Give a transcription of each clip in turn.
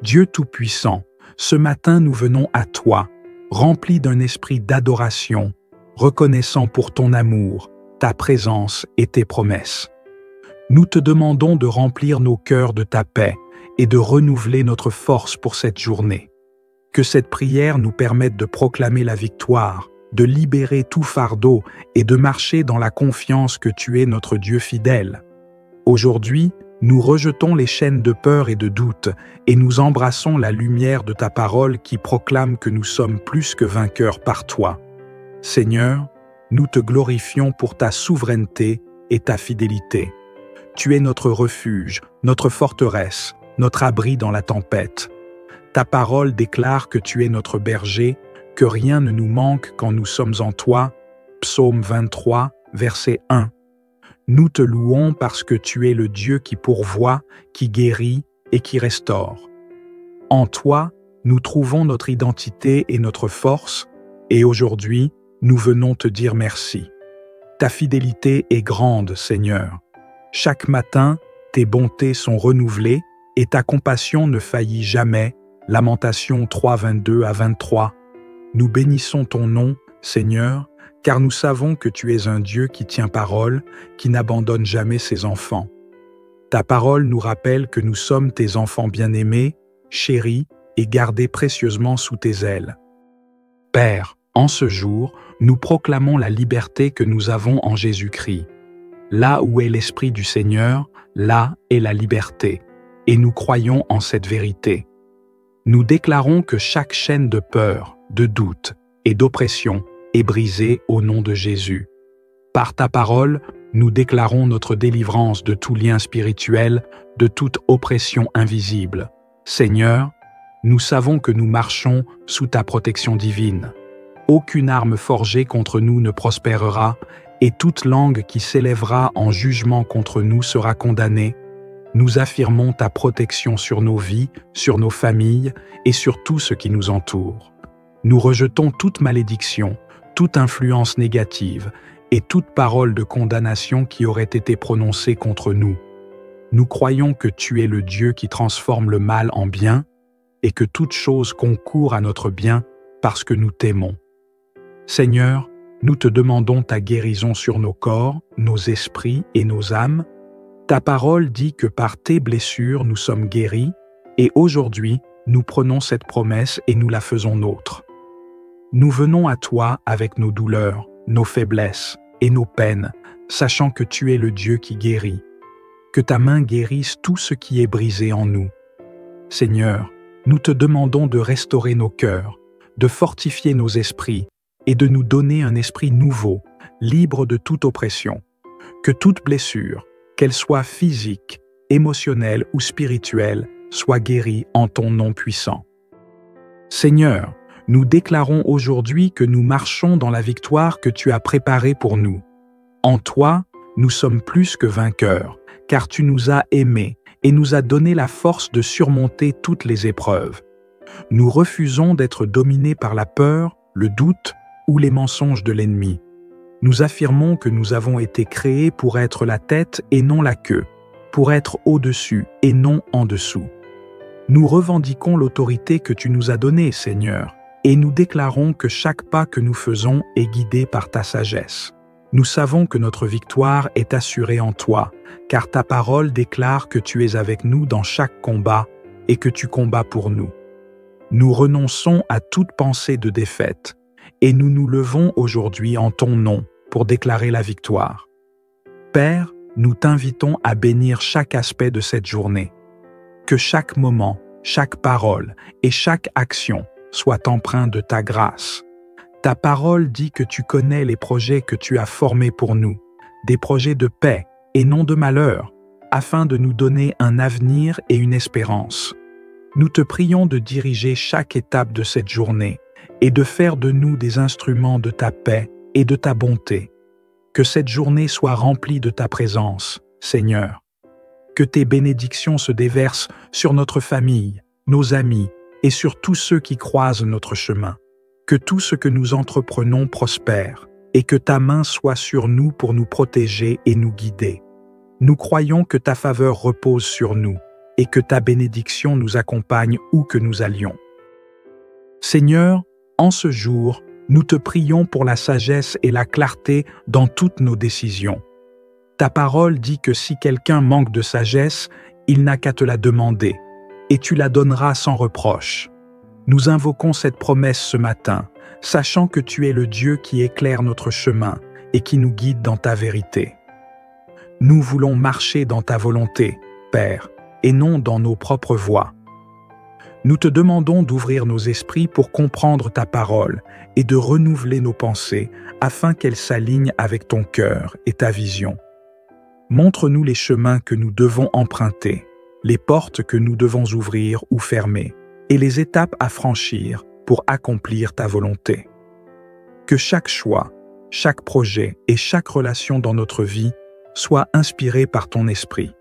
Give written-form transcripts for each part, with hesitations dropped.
Dieu Tout-Puissant, ce matin nous venons à toi, remplis d'un esprit d'adoration, reconnaissant pour ton amour, ta présence et tes promesses. Nous te demandons de remplir nos cœurs de ta paix et de renouveler notre force pour cette journée. Que cette prière nous permette de proclamer la victoire, de libérer tout fardeau et de marcher dans la confiance que tu es notre Dieu fidèle. Aujourd'hui, nous rejetons les chaînes de peur et de doute et nous embrassons la lumière de ta parole qui proclame que nous sommes plus que vainqueurs par toi. Seigneur, nous te glorifions pour ta souveraineté et ta fidélité. Tu es notre refuge, notre forteresse, notre abri dans la tempête. Ta parole déclare que tu es notre berger, que rien ne nous manque quand nous sommes en toi. Psaume 23, verset 1. Nous te louons parce que tu es le Dieu qui pourvoit, qui guérit et qui restaure. En toi, nous trouvons notre identité et notre force, et aujourd'hui, nous venons te dire merci. Ta fidélité est grande, Seigneur. Chaque matin, tes bontés sont renouvelées et ta compassion ne faillit jamais. Lamentations 3, 22 à 23. Nous bénissons ton nom, Seigneur, car nous savons que tu es un Dieu qui tient parole, qui n'abandonne jamais ses enfants. Ta parole nous rappelle que nous sommes tes enfants bien-aimés, chéris et gardés précieusement sous tes ailes. Père, en ce jour, nous proclamons la liberté que nous avons en Jésus-Christ. Là où est l'Esprit du Seigneur, là est la liberté, et nous croyons en cette vérité. Nous déclarons que chaque chaîne de peur, de doute et d'oppression est brisée au nom de Jésus. Par ta parole, nous déclarons notre délivrance de tout lien spirituel, de toute oppression invisible. Seigneur, nous savons que nous marchons sous ta protection divine. Aucune arme forgée contre nous ne prospérera, et toute langue qui s'élèvera en jugement contre nous sera condamnée. Nous affirmons ta protection sur nos vies, sur nos familles et sur tout ce qui nous entoure. Nous rejetons toute malédiction, toute influence négative et toute parole de condamnation qui aurait été prononcée contre nous. Nous croyons que tu es le Dieu qui transforme le mal en bien et que toute chose concourt à notre bien parce que nous t'aimons. Seigneur, nous te demandons ta guérison sur nos corps, nos esprits et nos âmes. Ta parole dit que par tes blessures nous sommes guéris, et aujourd'hui nous prenons cette promesse et nous la faisons nôtre. Nous venons à toi avec nos douleurs, nos faiblesses et nos peines, sachant que tu es le Dieu qui guérit. Que ta main guérisse tout ce qui est brisé en nous. Seigneur, nous te demandons de restaurer nos cœurs, de fortifier nos esprits et de nous donner un esprit nouveau, libre de toute oppression. Que toute blessure, qu'elle soit physique, émotionnelle ou spirituelle, soit guérie en ton nom puissant. Seigneur, nous déclarons aujourd'hui que nous marchons dans la victoire que tu as préparée pour nous. En toi, nous sommes plus que vainqueurs, car tu nous as aimés et nous as donné la force de surmonter toutes les épreuves. Nous refusons d'être dominés par la peur, le doute ou les mensonges de l'ennemi. Nous affirmons que nous avons été créés pour être la tête et non la queue, pour être au-dessus et non en dessous. Nous revendiquons l'autorité que tu nous as donnée, Seigneur, et nous déclarons que chaque pas que nous faisons est guidé par ta sagesse. Nous savons que notre victoire est assurée en toi, car ta parole déclare que tu es avec nous dans chaque combat et que tu combats pour nous. Nous renonçons à toute pensée de défaite, et nous nous levons aujourd'hui en ton nom pour déclarer la victoire. Père, nous t'invitons à bénir chaque aspect de cette journée. Que chaque moment, chaque parole et chaque action soient empreints de ta grâce. Ta parole dit que tu connais les projets que tu as formés pour nous, des projets de paix et non de malheur, afin de nous donner un avenir et une espérance. Nous te prions de diriger chaque étape de cette journée et de faire de nous des instruments de ta paix et de ta bonté. Que cette journée soit remplie de ta présence, Seigneur. Que tes bénédictions se déversent sur notre famille, nos amis et sur tous ceux qui croisent notre chemin. Que tout ce que nous entreprenons prospère et que ta main soit sur nous pour nous protéger et nous guider. Nous croyons que ta faveur repose sur nous et que ta bénédiction nous accompagne où que nous allions. Seigneur, en ce jour, nous te prions pour la sagesse et la clarté dans toutes nos décisions. Ta parole dit que si quelqu'un manque de sagesse, il n'a qu'à te la demander, et tu la donneras sans reproche. Nous invoquons cette promesse ce matin, sachant que tu es le Dieu qui éclaire notre chemin et qui nous guide dans ta vérité. Nous voulons marcher dans ta volonté, Père, et non dans nos propres voies. Nous te demandons d'ouvrir nos esprits pour comprendre ta parole et de renouveler nos pensées afin qu'elles s'alignent avec ton cœur et ta vision. Montre-nous les chemins que nous devons emprunter, les portes que nous devons ouvrir ou fermer, et les étapes à franchir pour accomplir ta volonté. Que chaque choix, chaque projet et chaque relation dans notre vie soit inspiré par ton esprit.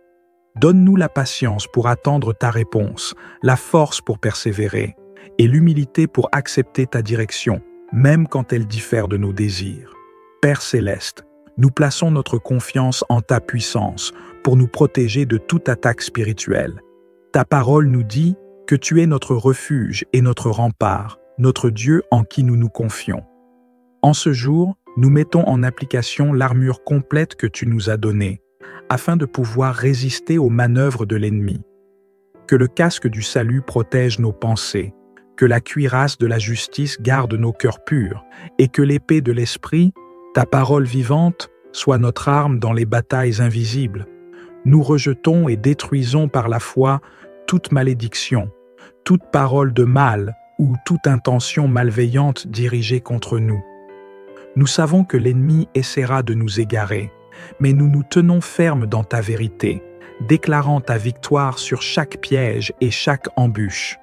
Donne-nous la patience pour attendre ta réponse, la force pour persévérer et l'humilité pour accepter ta direction, même quand elle diffère de nos désirs. Père céleste, nous plaçons notre confiance en ta puissance pour nous protéger de toute attaque spirituelle. Ta parole nous dit que tu es notre refuge et notre rempart, notre Dieu en qui nous nous confions. En ce jour, nous mettons en application l'armure complète que tu nous as donnée, afin de pouvoir résister aux manœuvres de l'ennemi. Que le casque du salut protège nos pensées, que la cuirasse de la justice garde nos cœurs purs, et que l'épée de l'esprit, ta parole vivante, soit notre arme dans les batailles invisibles. Nous rejetons et détruisons par la foi toute malédiction, toute parole de mal ou toute intention malveillante dirigée contre nous. Nous savons que l'ennemi essaiera de nous égarer, mais nous nous tenons fermes dans ta vérité, déclarant ta victoire sur chaque piège et chaque embûche.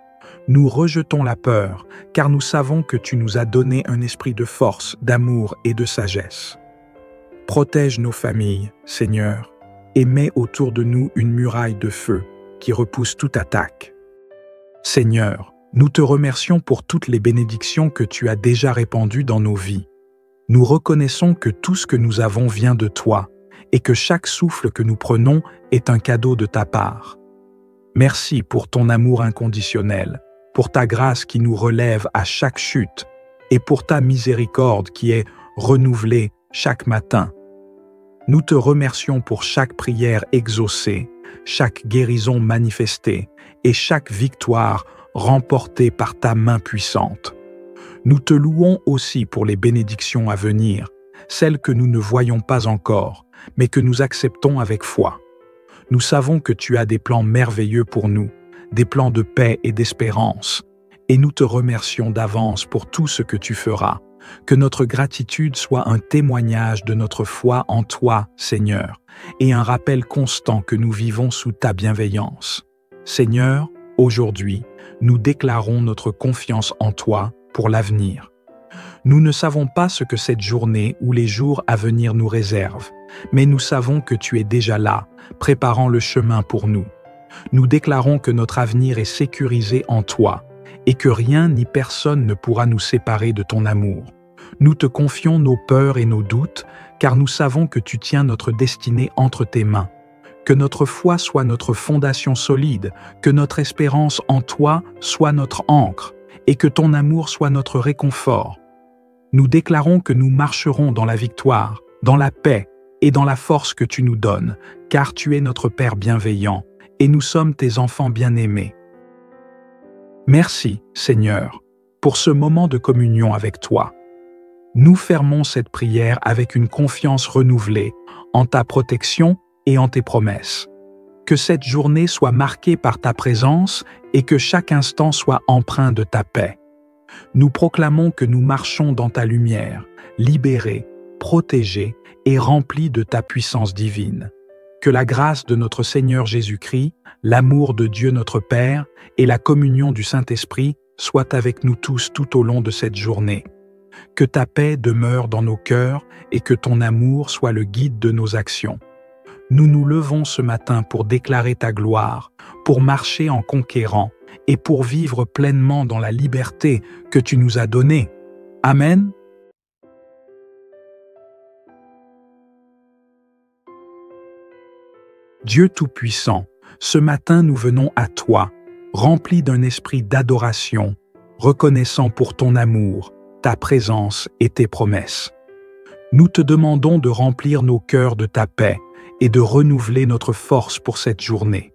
Nous rejetons la peur, car nous savons que tu nous as donné un esprit de force, d'amour et de sagesse. Protège nos familles, Seigneur, et mets autour de nous une muraille de feu qui repousse toute attaque. Seigneur, nous te remercions pour toutes les bénédictions que tu as déjà répandues dans nos vies. Nous reconnaissons que tout ce que nous avons vient de toi et que chaque souffle que nous prenons est un cadeau de ta part. Merci pour ton amour inconditionnel, pour ta grâce qui nous relève à chaque chute et pour ta miséricorde qui est renouvelée chaque matin. Nous te remercions pour chaque prière exaucée, chaque guérison manifestée et chaque victoire remportée par ta main puissante. Nous te louons aussi pour les bénédictions à venir, celles que nous ne voyons pas encore, mais que nous acceptons avec foi. Nous savons que tu as des plans merveilleux pour nous, des plans de paix et d'espérance, et nous te remercions d'avance pour tout ce que tu feras. Que notre gratitude soit un témoignage de notre foi en toi, Seigneur, et un rappel constant que nous vivons sous ta bienveillance. Seigneur, aujourd'hui, nous déclarons notre confiance en toi pour l'avenir. Nous ne savons pas ce que cette journée ou les jours à venir nous réservent, mais nous savons que tu es déjà là, préparant le chemin pour nous. Nous déclarons que notre avenir est sécurisé en toi et que rien ni personne ne pourra nous séparer de ton amour. Nous te confions nos peurs et nos doutes, car nous savons que tu tiens notre destinée entre tes mains. Que notre foi soit notre fondation solide, que notre espérance en toi soit notre ancre, et que ton amour soit notre réconfort. Nous déclarons que nous marcherons dans la victoire, dans la paix et dans la force que tu nous donnes, car tu es notre Père bienveillant, et nous sommes tes enfants bien-aimés. Merci, Seigneur, pour ce moment de communion avec toi. Nous fermons cette prière avec une confiance renouvelée en ta protection et en tes promesses. Que cette journée soit marquée par ta présence et que chaque instant soit empreint de ta paix. Nous proclamons que nous marchons dans ta lumière, libérés, protégés et remplis de ta puissance divine. Que la grâce de notre Seigneur Jésus-Christ, l'amour de Dieu notre Père et la communion du Saint-Esprit soient avec nous tous tout au long de cette journée. Que ta paix demeure dans nos cœurs et que ton amour soit le guide de nos actions. Nous nous levons ce matin pour déclarer ta gloire, pour marcher en conquérant et pour vivre pleinement dans la liberté que tu nous as donnée. Amen. Dieu Tout-Puissant, Ce matin, nous venons à toi, remplis d'un esprit d'adoration, reconnaissant pour ton amour, ta présence et tes promesses. Nous te demandons de remplir nos cœurs de ta paix et de renouveler notre force pour cette journée.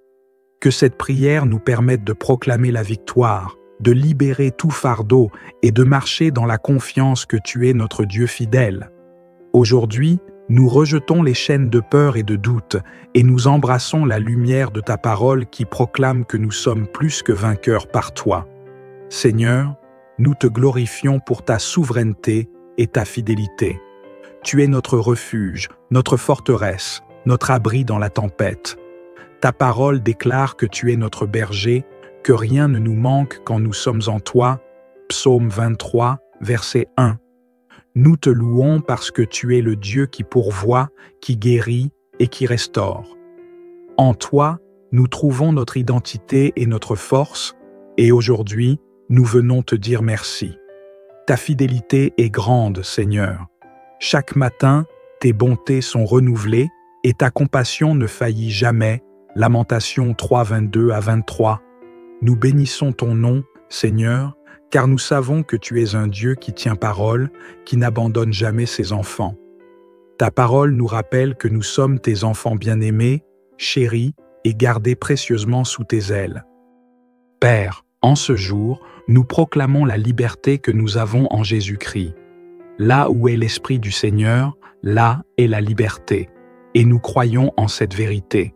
Que cette prière nous permette de proclamer la victoire, de libérer tout fardeau et de marcher dans la confiance que tu es notre Dieu fidèle. Aujourd'hui, nous rejetons les chaînes de peur et de doute et nous embrassons la lumière de ta parole qui proclame que nous sommes plus que vainqueurs par toi. Seigneur, nous te glorifions pour ta souveraineté et ta fidélité. Tu es notre refuge, notre forteresse, notre abri dans la tempête. Ta parole déclare que tu es notre berger, que rien ne nous manque quand nous sommes en toi. Psaume 23, verset 1. Nous te louons parce que tu es le Dieu qui pourvoit, qui guérit et qui restaure. En toi, nous trouvons notre identité et notre force, et aujourd'hui, nous venons te dire merci. Ta fidélité est grande, Seigneur. Chaque matin, tes bontés sont renouvelées et ta compassion ne faillit jamais. Lamentations 3, 22 à 23. Nous bénissons ton nom, Seigneur, car nous savons que tu es un Dieu qui tient parole, qui n'abandonne jamais ses enfants. Ta parole nous rappelle que nous sommes tes enfants bien-aimés, chéris et gardés précieusement sous tes ailes. Père, en ce jour, nous proclamons la liberté que nous avons en Jésus-Christ. Là où est l'Esprit du Seigneur, là est la liberté, et nous croyons en cette vérité.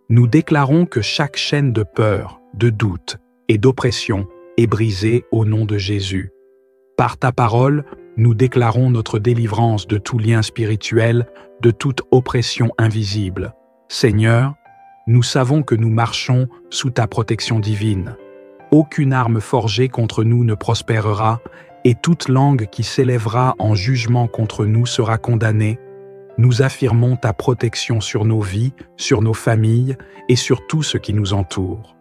Nous déclarons que chaque chaîne de peur, de doute et d'oppression est brisée au nom de Jésus. Par ta parole, nous déclarons notre délivrance de tout lien spirituel, de toute oppression invisible. Seigneur, nous savons que nous marchons sous ta protection divine. Aucune arme forgée contre nous ne prospérera, et toute langue qui s'élèvera en jugement contre nous sera condamnée. Nous affirmons ta protection sur nos vies, sur nos familles et sur tout ce qui nous entoure.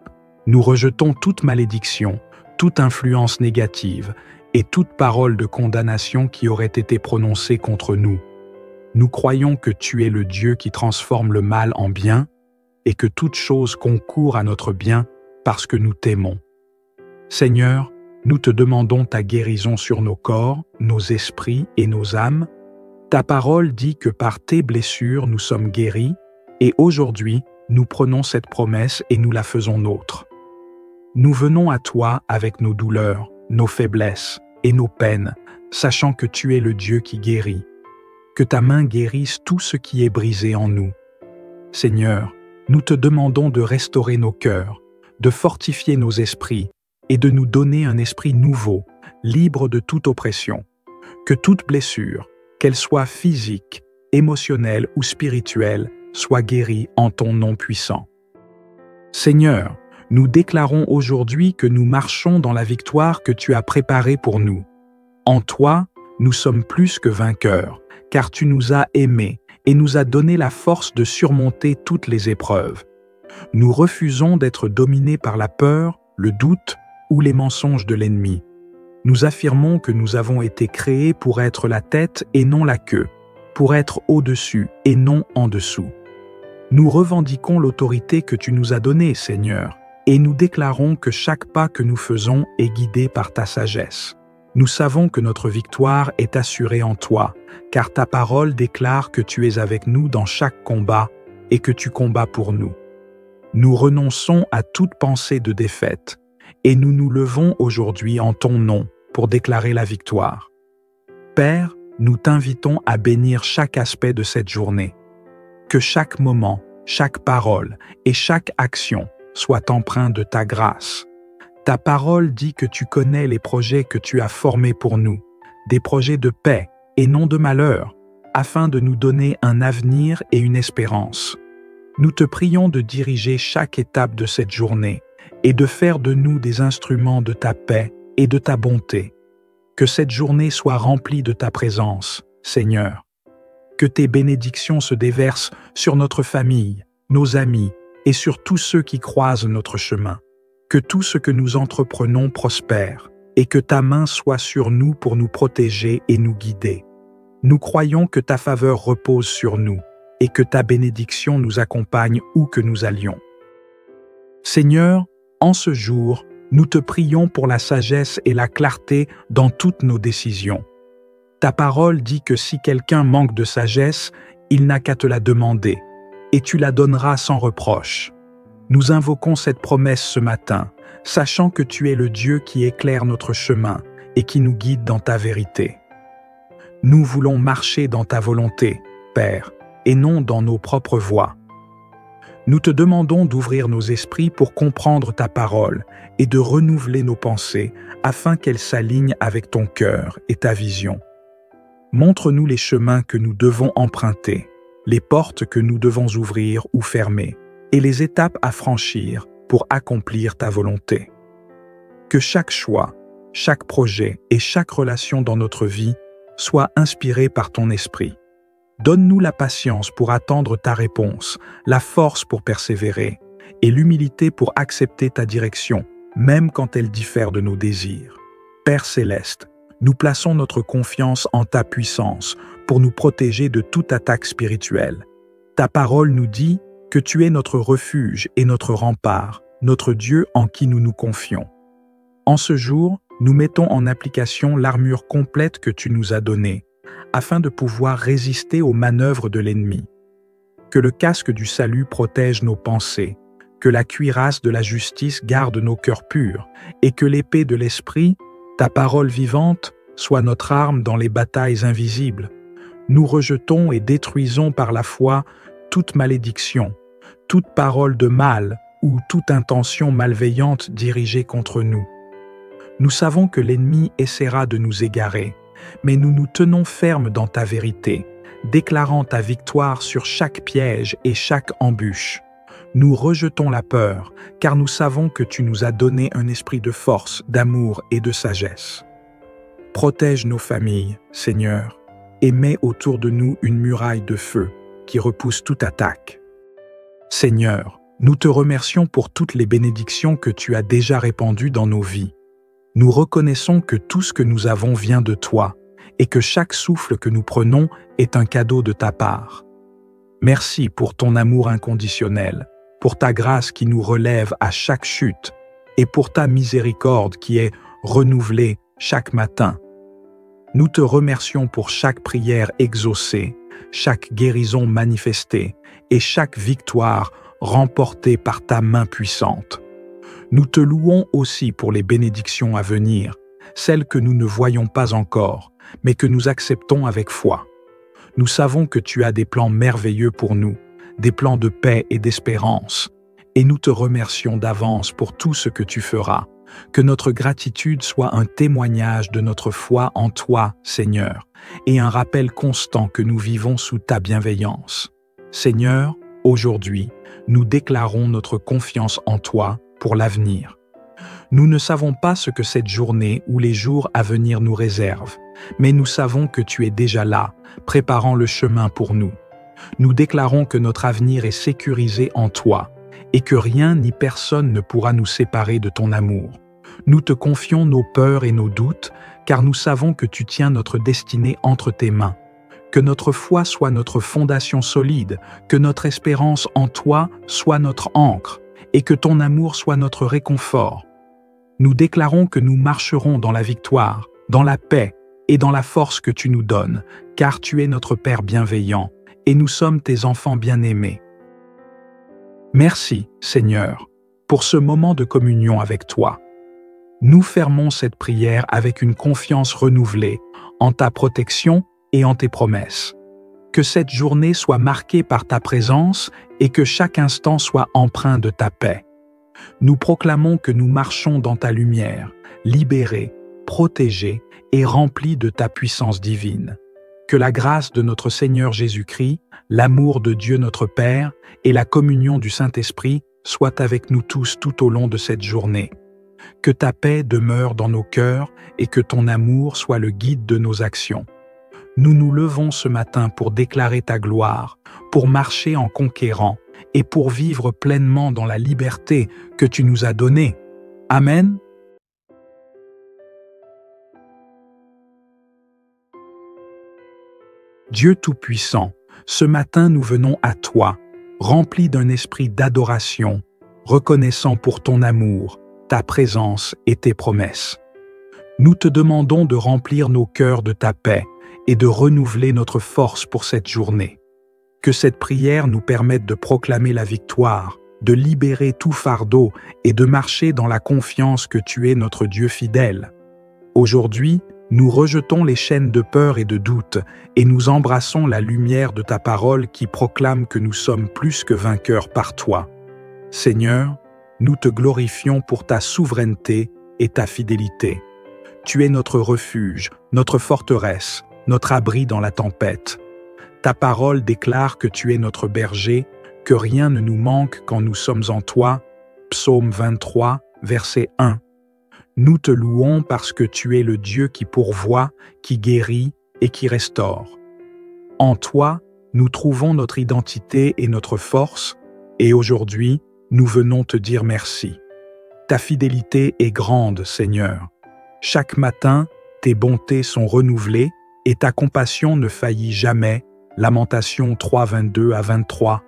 Nous rejetons toute malédiction, toute influence négative et toute parole de condamnation qui aurait été prononcée contre nous. Nous croyons que tu es le Dieu qui transforme le mal en bien et que toute chose concourt à notre bien parce que nous t'aimons. Seigneur, nous te demandons ta guérison sur nos corps, nos esprits et nos âmes. Ta parole dit que par tes blessures nous sommes guéris et aujourd'hui nous prenons cette promesse et nous la faisons nôtre. Nous venons à toi avec nos douleurs, nos faiblesses et nos peines, sachant que tu es le Dieu qui guérit. Que ta main guérisse tout ce qui est brisé en nous. Seigneur, nous te demandons de restaurer nos cœurs, de fortifier nos esprits et de nous donner un esprit nouveau, libre de toute oppression. Que toute blessure, qu'elle soit physique, émotionnelle ou spirituelle, soit guérie en ton nom puissant. Seigneur, nous déclarons aujourd'hui que nous marchons dans la victoire que tu as préparée pour nous. En toi, nous sommes plus que vainqueurs, car tu nous as aimés et nous as donné la force de surmonter toutes les épreuves. Nous refusons d'être dominés par la peur, le doute ou les mensonges de l'ennemi. Nous affirmons que nous avons été créés pour être la tête et non la queue, pour être au-dessus et non en dessous. Nous revendiquons l'autorité que tu nous as donnée, Seigneur, et nous déclarons que chaque pas que nous faisons est guidé par ta sagesse. Nous savons que notre victoire est assurée en toi, car ta parole déclare que tu es avec nous dans chaque combat et que tu combats pour nous. Nous renonçons à toute pensée de défaite, et nous nous levons aujourd'hui en ton nom pour déclarer la victoire. Père, nous t'invitons à bénir chaque aspect de cette journée. Que chaque moment, chaque parole et chaque action soient empreints de ta grâce. Ta parole dit que tu connais les projets que tu as formés pour nous, des projets de paix et non de malheur, afin de nous donner un avenir et une espérance. Nous te prions de diriger chaque étape de cette journée et de faire de nous des instruments de ta paix et de ta bonté. Que cette journée soit remplie de ta présence, Seigneur. Que tes bénédictions se déversent sur notre famille, nos amis et sur tous ceux qui croisent notre chemin. Que tout ce que nous entreprenons prospère et que ta main soit sur nous pour nous protéger et nous guider. Nous croyons que ta faveur repose sur nous et que ta bénédiction nous accompagne où que nous allions. Seigneur, en ce jour, nous te prions pour la sagesse et la clarté dans toutes nos décisions. Ta parole dit que si quelqu'un manque de sagesse, il n'a qu'à te la demander, et tu la donneras sans reproche. Nous invoquons cette promesse ce matin, sachant que tu es le Dieu qui éclaire notre chemin et qui nous guide dans ta vérité. Nous voulons marcher dans ta volonté, Père, et non dans nos propres voies. Nous te demandons d'ouvrir nos esprits pour comprendre ta parole et de renouveler nos pensées afin qu'elles s'alignent avec ton cœur et ta vision. Montre-nous les chemins que nous devons emprunter, les portes que nous devons ouvrir ou fermer, et les étapes à franchir pour accomplir ta volonté. Que chaque choix, chaque projet et chaque relation dans notre vie soit inspiré par ton esprit. Donne-nous la patience pour attendre ta réponse, la force pour persévérer et l'humilité pour accepter ta direction, même quand elle diffère de nos désirs. Père céleste, nous plaçons notre confiance en ta puissance pour nous protéger de toute attaque spirituelle. Ta parole nous dit que tu es notre refuge et notre rempart, notre Dieu en qui nous nous confions. En ce jour, nous mettons en application l'armure complète que tu nous as donnée, afin de pouvoir résister aux manœuvres de l'ennemi. Que le casque du salut protège nos pensées, que la cuirasse de la justice garde nos cœurs purs, et que l'épée de l'esprit, ta parole vivante, soit notre arme dans les batailles invisibles. Nous rejetons et détruisons par la foi toute malédiction, toute parole de mal ou toute intention malveillante dirigée contre nous. Nous savons que l'ennemi essaiera de nous égarer, mais nous nous tenons fermes dans ta vérité, déclarant ta victoire sur chaque piège et chaque embûche. Nous rejetons la peur, car nous savons que tu nous as donné un esprit de force, d'amour et de sagesse. Protège nos familles, Seigneur, et mets autour de nous une muraille de feu qui repousse toute attaque. Seigneur, nous te remercions pour toutes les bénédictions que tu as déjà répandues dans nos vies. Nous reconnaissons que tout ce que nous avons vient de toi et que chaque souffle que nous prenons est un cadeau de ta part. Merci pour ton amour inconditionnel, pour ta grâce qui nous relève à chaque chute et pour ta miséricorde qui est renouvelée chaque matin. Nous te remercions pour chaque prière exaucée, chaque guérison manifestée et chaque victoire remportée par ta main puissante. Nous te louons aussi pour les bénédictions à venir, celles que nous ne voyons pas encore, mais que nous acceptons avec foi. Nous savons que tu as des plans merveilleux pour nous, des plans de paix et d'espérance, et nous te remercions d'avance pour tout ce que tu feras. Que notre gratitude soit un témoignage de notre foi en toi, Seigneur, et un rappel constant que nous vivons sous ta bienveillance. Seigneur, aujourd'hui, nous déclarons notre confiance en toi pour l'avenir. Nous ne savons pas ce que cette journée ou les jours à venir nous réservent, mais nous savons que tu es déjà là, préparant le chemin pour nous. Nous déclarons que notre avenir est sécurisé en toi et que rien ni personne ne pourra nous séparer de ton amour. Nous te confions nos peurs et nos doutes, car nous savons que tu tiens notre destinée entre tes mains. Que notre foi soit notre fondation solide, que notre espérance en toi soit notre ancre, et que ton amour soit notre réconfort. Nous déclarons que nous marcherons dans la victoire, dans la paix et dans la force que tu nous donnes, car tu es notre Père bienveillant, et nous sommes tes enfants bien-aimés. Merci, Seigneur, pour ce moment de communion avec toi. Nous fermons cette prière avec une confiance renouvelée en ta protection et en tes promesses. Que cette journée soit marquée par ta présence et que chaque instant soit empreint de ta paix. Nous proclamons que nous marchons dans ta lumière, libérés, protégés et remplis de ta puissance divine. Que la grâce de notre Seigneur Jésus-Christ, l'amour de Dieu notre Père et la communion du Saint-Esprit soient avec nous tous tout au long de cette journée. Que ta paix demeure dans nos cœurs et que ton amour soit le guide de nos actions. Nous nous levons ce matin pour déclarer ta gloire, pour marcher en conquérant et pour vivre pleinement dans la liberté que tu nous as donnée. Amen. Dieu Tout-Puissant, ce matin nous venons à toi, remplis d'un esprit d'adoration, reconnaissant pour ton amour, ta présence et tes promesses. Nous te demandons de remplir nos cœurs de ta paix et de renouveler notre force pour cette journée. Que cette prière nous permette de proclamer la victoire, de libérer tout fardeau et de marcher dans la confiance que tu es notre Dieu fidèle. Aujourd'hui, nous rejetons les chaînes de peur et de doute et nous embrassons la lumière de ta parole qui proclame que nous sommes plus que vainqueurs par toi. Seigneur, nous te glorifions pour ta souveraineté et ta fidélité. Tu es notre refuge, notre forteresse, notre abri dans la tempête. Ta parole déclare que tu es notre berger, que rien ne nous manque quand nous sommes en toi. Psaume 23, verset 1. Nous te louons parce que tu es le Dieu qui pourvoit, qui guérit et qui restaure. En toi, nous trouvons notre identité et notre force, et aujourd'hui, nous venons te dire merci. Ta fidélité est grande, Seigneur. Chaque matin, tes bontés sont renouvelées et ta compassion ne faillit jamais. Lamentations 3, 22 à 23.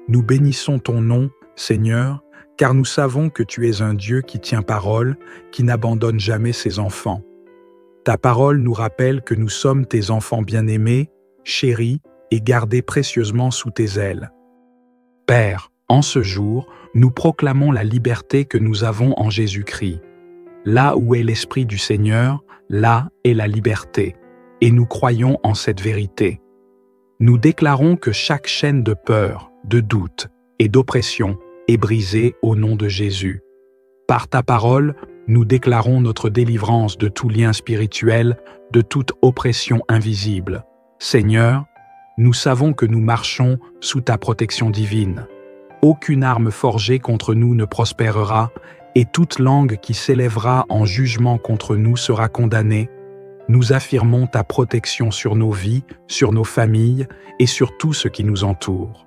Nous bénissons ton nom, Seigneur, car nous savons que tu es un Dieu qui tient parole, qui n'abandonne jamais ses enfants. Ta parole nous rappelle que nous sommes tes enfants bien-aimés, chéris et gardés précieusement sous tes ailes. Père, en ce jour, nous proclamons la liberté que nous avons en Jésus-Christ. Là où est l'Esprit du Seigneur, là est la liberté, et nous croyons en cette vérité. Nous déclarons que chaque chaîne de peur, de doute et d'oppression est brisée au nom de Jésus. Par ta parole, nous déclarons notre délivrance de tout lien spirituel, de toute oppression invisible. Seigneur, nous savons que nous marchons sous ta protection divine. Aucune arme forgée contre nous ne prospérera, et toute langue qui s'élèvera en jugement contre nous sera condamnée. Nous affirmons ta protection sur nos vies, sur nos familles et sur tout ce qui nous entoure.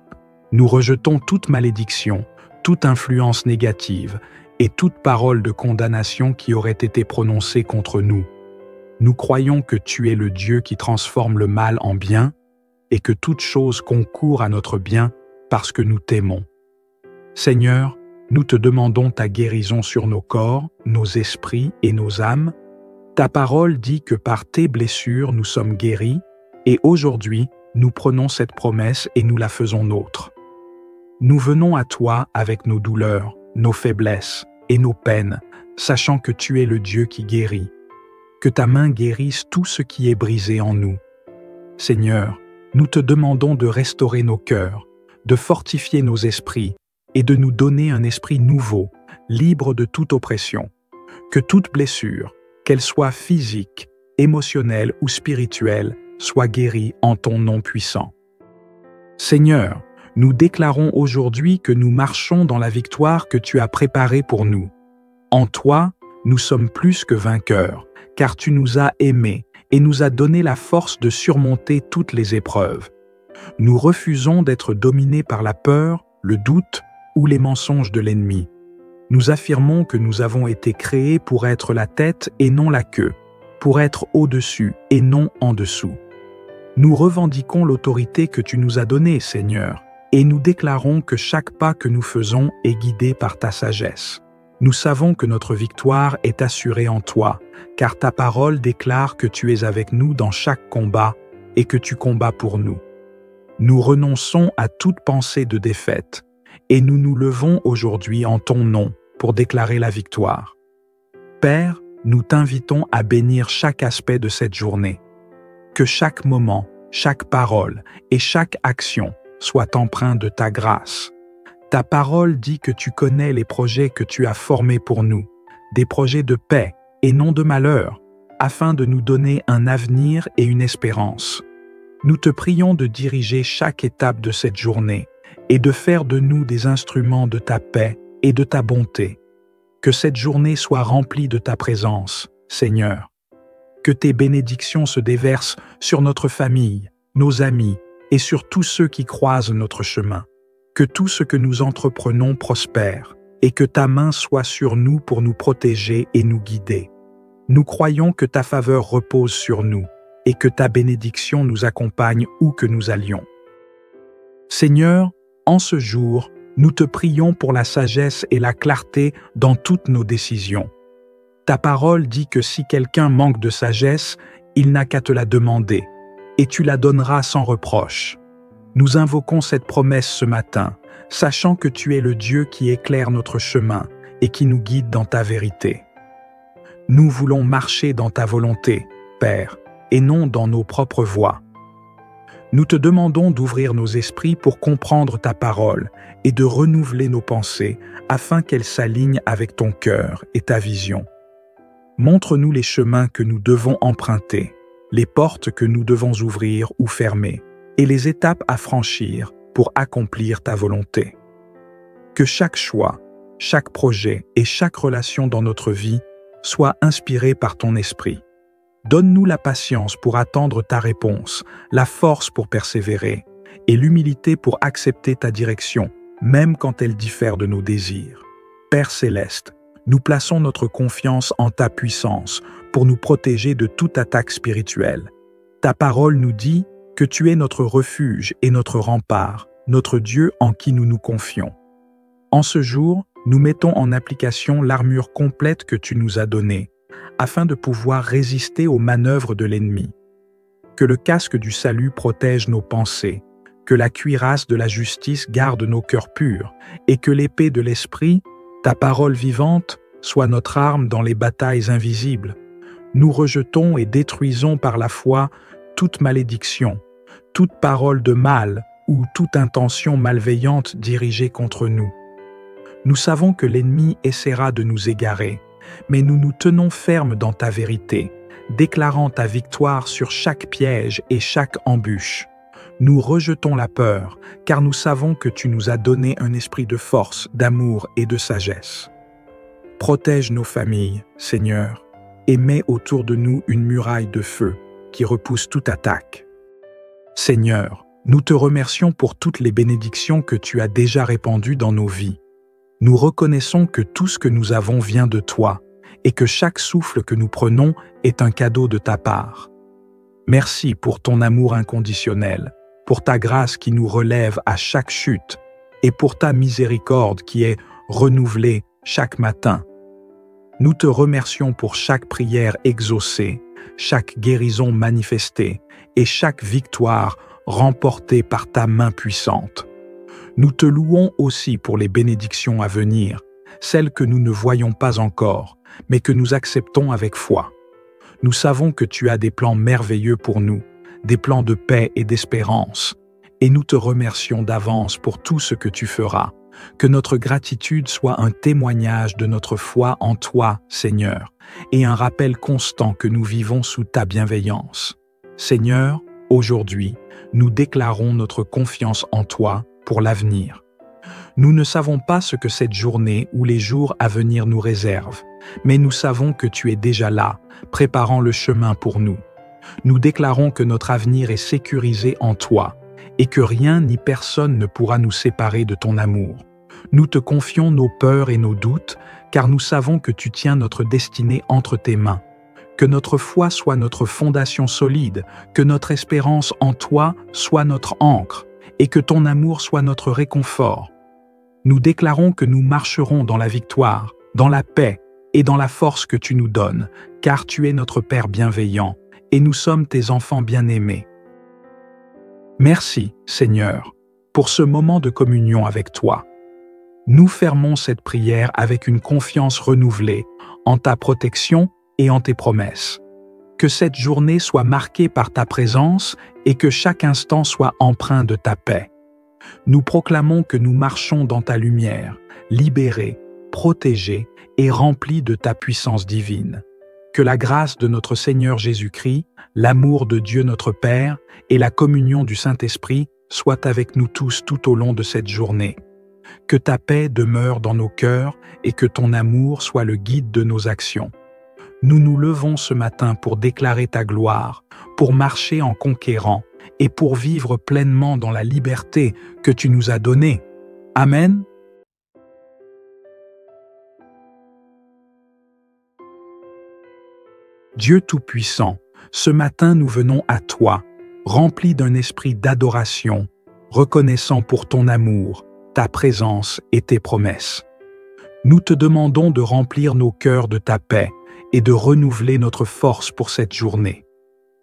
Nous rejetons toute malédiction, toute influence négative et toute parole de condamnation qui aurait été prononcée contre nous. Nous croyons que tu es le Dieu qui transforme le mal en bien et que toute chose concourt à notre bien parce que nous t'aimons. Seigneur, nous te demandons ta guérison sur nos corps, nos esprits et nos âmes. Ta parole dit que par tes blessures nous sommes guéris, et aujourd'hui nous prenons cette promesse et nous la faisons nôtre. Nous venons à toi avec nos douleurs, nos faiblesses et nos peines, sachant que tu es le Dieu qui guérit. Que ta main guérisse tout ce qui est brisé en nous. Seigneur, nous te demandons de restaurer nos cœurs, de fortifier nos esprits et de nous donner un esprit nouveau, libre de toute oppression. Que toute blessure, qu'elle soit physique, émotionnelle ou spirituelle, soit guérie en ton nom puissant. Seigneur, nous déclarons aujourd'hui que nous marchons dans la victoire que tu as préparée pour nous. En toi, nous sommes plus que vainqueurs, car tu nous as aimés et nous as donné la force de surmonter toutes les épreuves. Nous refusons d'être dominés par la peur, le doute ou les mensonges de l'ennemi. Nous affirmons que nous avons été créés pour être la tête et non la queue, pour être au-dessus et non en dessous. Nous revendiquons l'autorité que tu nous as donnée, Seigneur, et nous déclarons que chaque pas que nous faisons est guidé par ta sagesse. Nous savons que notre victoire est assurée en toi, car ta parole déclare que tu es avec nous dans chaque combat et que tu combats pour nous. Nous renonçons à toute pensée de défaite, et nous nous levons aujourd'hui en ton nom pour déclarer la victoire. Père, nous t'invitons à bénir chaque aspect de cette journée. Que chaque moment, chaque parole et chaque action soient empreints de ta grâce. Ta parole dit que tu connais les projets que tu as formés pour nous, des projets de paix et non de malheur, afin de nous donner un avenir et une espérance. Nous te prions de diriger chaque étape de cette journée et de faire de nous des instruments de ta paix et de ta bonté. Que cette journée soit remplie de ta présence, Seigneur. Que tes bénédictions se déversent sur notre famille, nos amis et sur tous ceux qui croisent notre chemin. Que tout ce que nous entreprenons prospère et que ta main soit sur nous pour nous protéger et nous guider. Nous croyons que ta faveur repose sur nous et que ta bénédiction nous accompagne où que nous allions. Seigneur, en ce jour, Nous te prions pour la sagesse et la clarté dans toutes nos décisions. Ta parole dit que si quelqu'un manque de sagesse, il n'a qu'à te la demander, et tu la donneras sans reproche. Nous invoquons cette promesse ce matin, sachant que tu es le Dieu qui éclaire notre chemin et qui nous guide dans ta vérité. Nous voulons marcher dans ta volonté, Père, et non dans nos propres voies. Nous te demandons d'ouvrir nos esprits pour comprendre ta parole et de renouveler nos pensées afin qu'elles s'alignent avec ton cœur et ta vision. Montre-nous les chemins que nous devons emprunter, les portes que nous devons ouvrir ou fermer, et les étapes à franchir pour accomplir ta volonté. Que chaque choix, chaque projet et chaque relation dans notre vie soit inspiré par ton esprit. Donne-nous la patience pour attendre ta réponse, la force pour persévérer et l'humilité pour accepter ta direction, même quand elle diffère de nos désirs. Père céleste, nous plaçons notre confiance en ta puissance pour nous protéger de toute attaque spirituelle. Ta parole nous dit que tu es notre refuge et notre rempart, notre Dieu en qui nous nous confions. En ce jour, nous mettons en application l'armure complète que tu nous as donnée, afin de pouvoir résister aux manœuvres de l'ennemi. Que le casque du salut protège nos pensées, que la cuirasse de la justice garde nos cœurs purs, et que l'épée de l'esprit, ta parole vivante, soit notre arme dans les batailles invisibles. Nous rejetons et détruisons par la foi toute malédiction, toute parole de mal ou toute intention malveillante dirigée contre nous. Nous savons que l'ennemi essaiera de nous égarer, mais nous nous tenons fermes dans ta vérité, déclarant ta victoire sur chaque piège et chaque embûche. Nous rejetons la peur, car nous savons que tu nous as donné un esprit de force, d'amour et de sagesse. Protège nos familles, Seigneur, et mets autour de nous une muraille de feu qui repousse toute attaque. Seigneur, nous te remercions pour toutes les bénédictions que tu as déjà répandues dans nos vies. Nous reconnaissons que tout ce que nous avons vient de toi et que chaque souffle que nous prenons est un cadeau de ta part. Merci pour ton amour inconditionnel, pour ta grâce qui nous relève à chaque chute et pour ta miséricorde qui est renouvelée chaque matin. Nous te remercions pour chaque prière exaucée, chaque guérison manifestée et chaque victoire remportée par ta main puissante. Nous te louons aussi pour les bénédictions à venir, celles que nous ne voyons pas encore, mais que nous acceptons avec foi. Nous savons que tu as des plans merveilleux pour nous, des plans de paix et d'espérance, et nous te remercions d'avance pour tout ce que tu feras. Que notre gratitude soit un témoignage de notre foi en toi, Seigneur, et un rappel constant que nous vivons sous ta bienveillance. Seigneur, aujourd'hui, nous déclarons notre confiance en toi pour l'avenir. Nous ne savons pas ce que cette journée ou les jours à venir nous réservent, mais nous savons que tu es déjà là, préparant le chemin pour nous. Nous déclarons que notre avenir est sécurisé en toi et que rien ni personne ne pourra nous séparer de ton amour. Nous te confions nos peurs et nos doutes, car nous savons que tu tiens notre destinée entre tes mains. Que notre foi soit notre fondation solide, que notre espérance en toi soit notre ancre, et que ton amour soit notre réconfort. Nous déclarons que nous marcherons dans la victoire, dans la paix et dans la force que tu nous donnes, car tu es notre Père bienveillant, et nous sommes tes enfants bien-aimés. Merci, Seigneur, pour ce moment de communion avec toi. Nous fermons cette prière avec une confiance renouvelée en ta protection et en tes promesses. Que cette journée soit marquée par ta présence et que chaque instant soit empreint de ta paix. Nous proclamons que nous marchons dans ta lumière, libérés, protégés et remplis de ta puissance divine. Que la grâce de notre Seigneur Jésus-Christ, l'amour de Dieu notre Père et la communion du Saint-Esprit soient avec nous tous tout au long de cette journée. Que ta paix demeure dans nos cœurs et que ton amour soit le guide de nos actions. Nous nous levons ce matin pour déclarer ta gloire, pour marcher en conquérant et pour vivre pleinement dans la liberté que tu nous as donnée. Amen. Dieu Tout-Puissant, ce matin nous venons à toi, remplis d'un esprit d'adoration, reconnaissant pour ton amour, ta présence et tes promesses. Nous te demandons de remplir nos cœurs de ta paix et de renouveler notre force pour cette journée.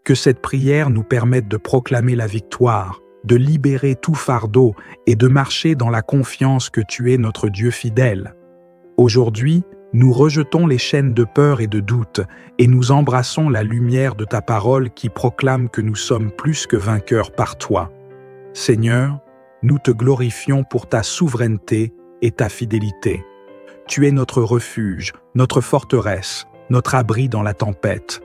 Que cette prière nous permette de proclamer la victoire, de libérer tout fardeau et de marcher dans la confiance que tu es notre Dieu fidèle. Aujourd'hui, nous rejetons les chaînes de peur et de doute et nous embrassons la lumière de ta parole qui proclame que nous sommes plus que vainqueurs par toi. Seigneur, nous te glorifions pour ta souveraineté et ta fidélité. Tu es notre refuge, notre forteresse, notre abri dans la tempête.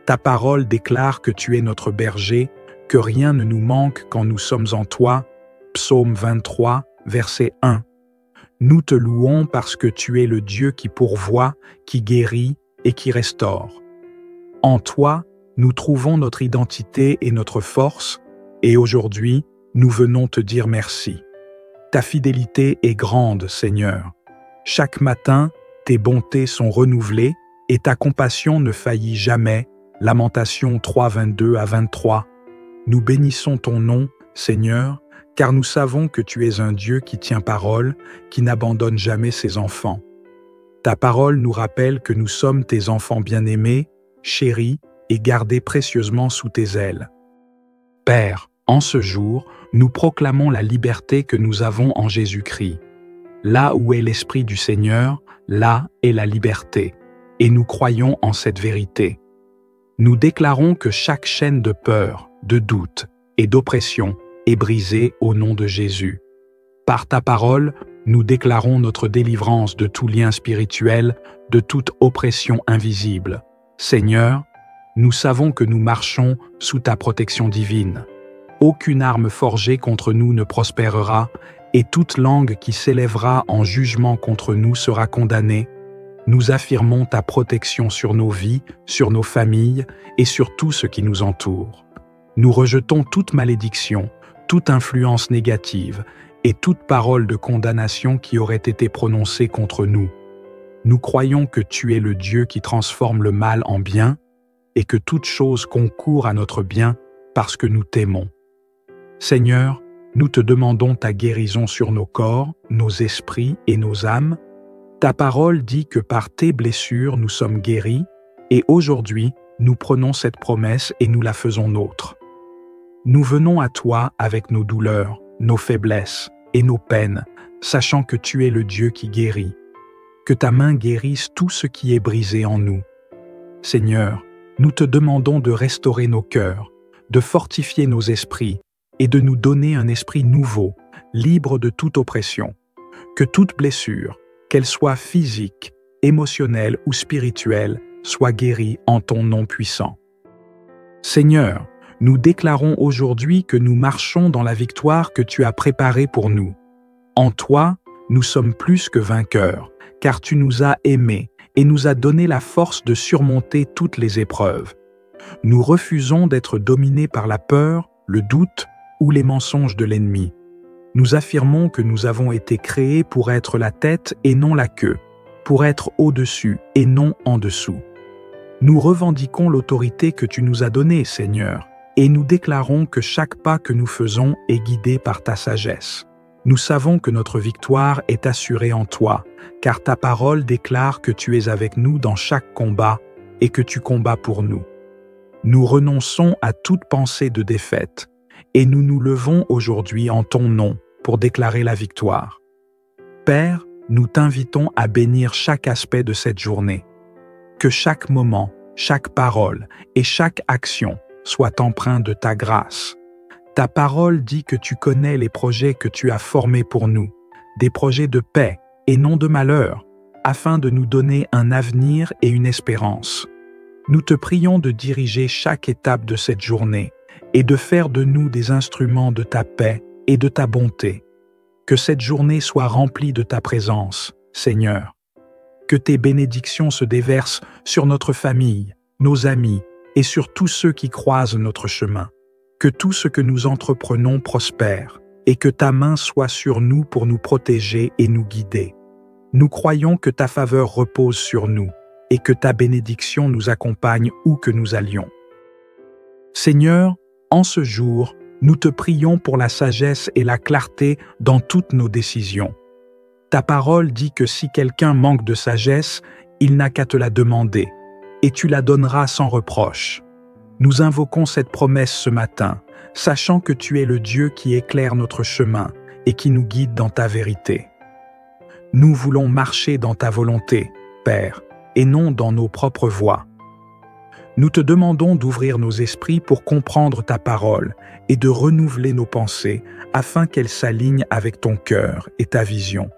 Ta parole déclare que tu es notre berger, que rien ne nous manque quand nous sommes en toi. Psaume 23, verset 1. Nous te louons parce que tu es le Dieu qui pourvoit, qui guérit et qui restaure. En toi, nous trouvons notre identité et notre force, et aujourd'hui, nous venons te dire merci. Ta fidélité est grande, Seigneur. Chaque matin, tes bontés sont renouvelées et ta compassion ne faillit jamais. Lamentations 3, 22 à 23. Nous bénissons ton nom, Seigneur, car nous savons que tu es un Dieu qui tient parole, qui n'abandonne jamais ses enfants. Ta parole nous rappelle que nous sommes tes enfants bien-aimés, chéris et gardés précieusement sous tes ailes. Père, en ce jour, nous proclamons la liberté que nous avons en Jésus-Christ. Là où est l'Esprit du Seigneur, là est la liberté, et nous croyons en cette vérité. Nous déclarons que chaque chaîne de peur, de doute et d'oppression est brisée au nom de Jésus. Par ta parole, nous déclarons notre délivrance de tout lien spirituel, de toute oppression invisible. Seigneur, nous savons que nous marchons sous ta protection divine. Aucune arme forgée contre nous ne prospérera, et toute langue qui s'élèvera en jugement contre nous sera condamnée. Nous affirmons ta protection sur nos vies, sur nos familles et sur tout ce qui nous entoure. Nous rejetons toute malédiction, toute influence négative et toute parole de condamnation qui aurait été prononcée contre nous. Nous croyons que tu es le Dieu qui transforme le mal en bien et que toute chose concourt à notre bien parce que nous t'aimons. Seigneur, nous te demandons ta guérison sur nos corps, nos esprits et nos âmes. Ta parole dit que par tes blessures nous sommes guéris, et aujourd'hui nous prenons cette promesse et nous la faisons nôtre. Nous venons à toi avec nos douleurs, nos faiblesses et nos peines, sachant que tu es le Dieu qui guérit. Que ta main guérisse tout ce qui est brisé en nous. Seigneur, nous te demandons de restaurer nos cœurs, de fortifier nos esprits et de nous donner un esprit nouveau, libre de toute oppression. Que toute blessure, qu'elle soit physique, émotionnelle ou spirituelle, soit guérie en ton nom puissant. Seigneur, nous déclarons aujourd'hui que nous marchons dans la victoire que tu as préparée pour nous. En toi, nous sommes plus que vainqueurs, car tu nous as aimés et nous as donné la force de surmonter toutes les épreuves. Nous refusons d'être dominés par la peur, le doute ou les mensonges de l'ennemi. Nous affirmons que nous avons été créés pour être la tête et non la queue, pour être au-dessus et non en dessous. Nous revendiquons l'autorité que tu nous as donnée, Seigneur, et nous déclarons que chaque pas que nous faisons est guidé par ta sagesse. Nous savons que notre victoire est assurée en toi, car ta parole déclare que tu es avec nous dans chaque combat et que tu combats pour nous. Nous renonçons à toute pensée de défaite, et nous nous levons aujourd'hui en ton nom pour déclarer la victoire. Père, nous t'invitons à bénir chaque aspect de cette journée. Que chaque moment, chaque parole et chaque action soient empreints de ta grâce. Ta parole dit que tu connais les projets que tu as formés pour nous, des projets de paix et non de malheur, afin de nous donner un avenir et une espérance. Nous te prions de diriger chaque étape de cette journée et de faire de nous des instruments de ta paix et de ta bonté. Que cette journée soit remplie de ta présence, Seigneur. Que tes bénédictions se déversent sur notre famille, nos amis et sur tous ceux qui croisent notre chemin. Que tout ce que nous entreprenons prospère et que ta main soit sur nous pour nous protéger et nous guider. Nous croyons que ta faveur repose sur nous et que ta bénédiction nous accompagne où que nous allions. Seigneur, en ce jour, Nous te prions pour la sagesse et la clarté dans toutes nos décisions. Ta parole dit que si quelqu'un manque de sagesse, il n'a qu'à te la demander, et tu la donneras sans reproche. Nous invoquons cette promesse ce matin, sachant que tu es le Dieu qui éclaire notre chemin et qui nous guide dans ta vérité. Nous voulons marcher dans ta volonté, Père, et non dans nos propres voies. Nous te demandons d'ouvrir nos esprits pour comprendre ta parole et de renouveler nos pensées afin qu'elles s'alignent avec ton cœur et ta vision.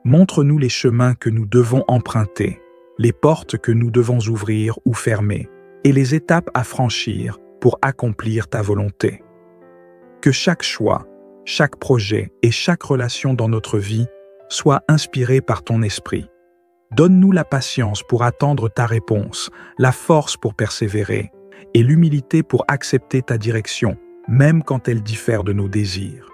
Montre-nous les chemins que nous devons emprunter, les portes que nous devons ouvrir ou fermer, et les étapes à franchir pour accomplir ta volonté. Que chaque choix, chaque projet et chaque relation dans notre vie soit inspiré par ton esprit. Donne-nous la patience pour attendre ta réponse, la force pour persévérer et l'humilité pour accepter ta direction, même quand elle diffère de nos désirs.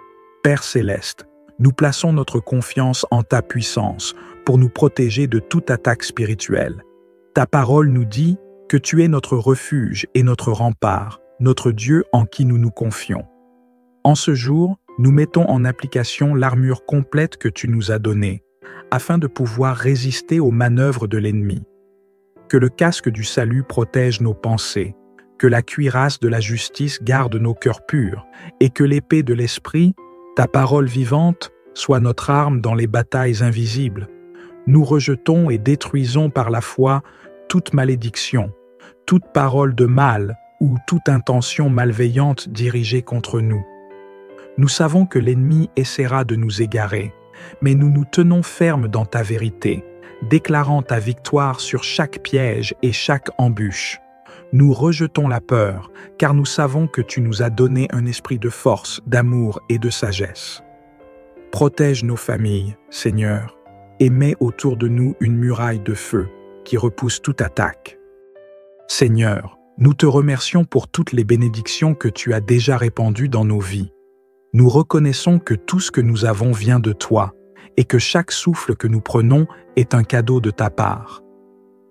Père céleste, nous plaçons notre confiance en ta puissance pour nous protéger de toute attaque spirituelle. Ta parole nous dit que tu es notre refuge et notre rempart, notre Dieu en qui nous nous confions. En ce jour, nous mettons en application l'armure complète que tu nous as donnée, afin de pouvoir résister aux manœuvres de l'ennemi. Que le casque du salut protège nos pensées, que la cuirasse de la justice garde nos cœurs purs, et que l'épée de l'esprit, ta parole vivante, soit notre arme dans les batailles invisibles. Nous rejetons et détruisons par la foi toute malédiction, toute parole de mal ou toute intention malveillante dirigée contre nous. Nous savons que l'ennemi essaiera de nous égarer, mais nous nous tenons fermes dans ta vérité, déclarant ta victoire sur chaque piège et chaque embûche. Nous rejetons la peur, car nous savons que tu nous as donné un esprit de force, d'amour et de sagesse. Protège nos familles, Seigneur, et mets autour de nous une muraille de feu qui repousse toute attaque. Seigneur, nous te remercions pour toutes les bénédictions que tu as déjà répandues dans nos vies. Nous reconnaissons que tout ce que nous avons vient de toi et que chaque souffle que nous prenons est un cadeau de ta part.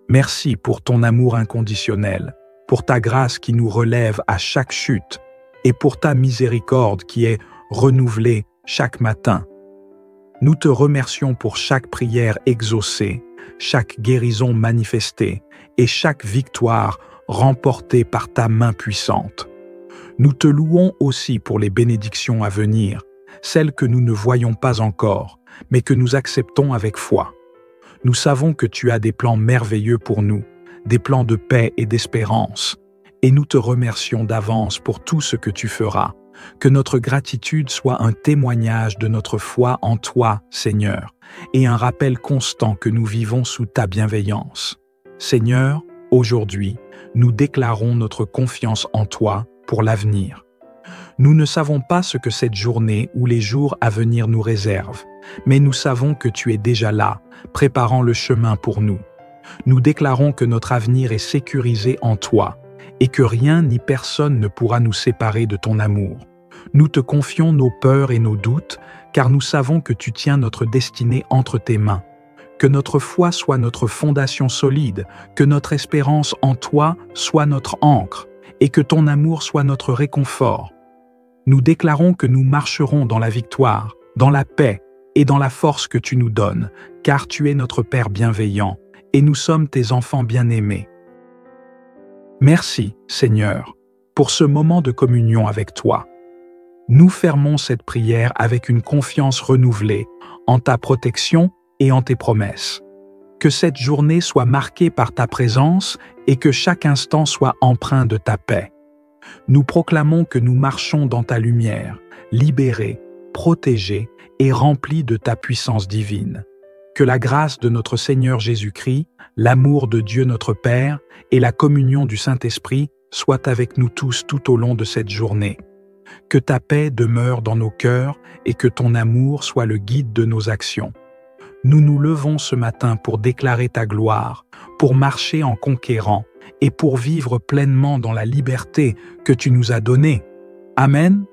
Merci pour ton amour inconditionnel, pour ta grâce qui nous relève à chaque chute et pour ta miséricorde qui est renouvelée chaque matin. Nous te remercions pour chaque prière exaucée, chaque guérison manifestée et chaque victoire remportée par ta main puissante. Nous te louons aussi pour les bénédictions à venir, celles que nous ne voyons pas encore, mais que nous acceptons avec foi. Nous savons que tu as des plans merveilleux pour nous, des plans de paix et d'espérance, et nous te remercions d'avance pour tout ce que tu feras. Que notre gratitude soit un témoignage de notre foi en toi, Seigneur, et un rappel constant que nous vivons sous ta bienveillance. Seigneur, aujourd'hui, nous déclarons notre confiance en toi pour l'avenir. Nous ne savons pas ce que cette journée ou les jours à venir nous réservent, mais nous savons que tu es déjà là, préparant le chemin pour nous. Nous déclarons que notre avenir est sécurisé en toi et que rien ni personne ne pourra nous séparer de ton amour. Nous te confions nos peurs et nos doutes, car nous savons que tu tiens notre destinée entre tes mains. Que notre foi soit notre fondation solide, que notre espérance en toi soit notre ancre, et que ton amour soit notre réconfort. Nous déclarons que nous marcherons dans la victoire, dans la paix et dans la force que tu nous donnes, car tu es notre Père bienveillant, et nous sommes tes enfants bien-aimés. Merci, Seigneur, pour ce moment de communion avec toi. Nous fermons cette prière avec une confiance renouvelée en ta protection et en tes promesses. Que cette journée soit marquée par ta présence et que chaque instant soit empreint de ta paix. Nous proclamons que nous marchons dans ta lumière, libérés, protégés et remplis de ta puissance divine. Que la grâce de notre Seigneur Jésus-Christ, l'amour de Dieu notre Père et la communion du Saint-Esprit soient avec nous tous tout au long de cette journée. Que ta paix demeure dans nos cœurs et que ton amour soit le guide de nos actions. Nous nous levons ce matin pour déclarer ta gloire, pour marcher en conquérant et pour vivre pleinement dans la liberté que tu nous as donnée. Amen.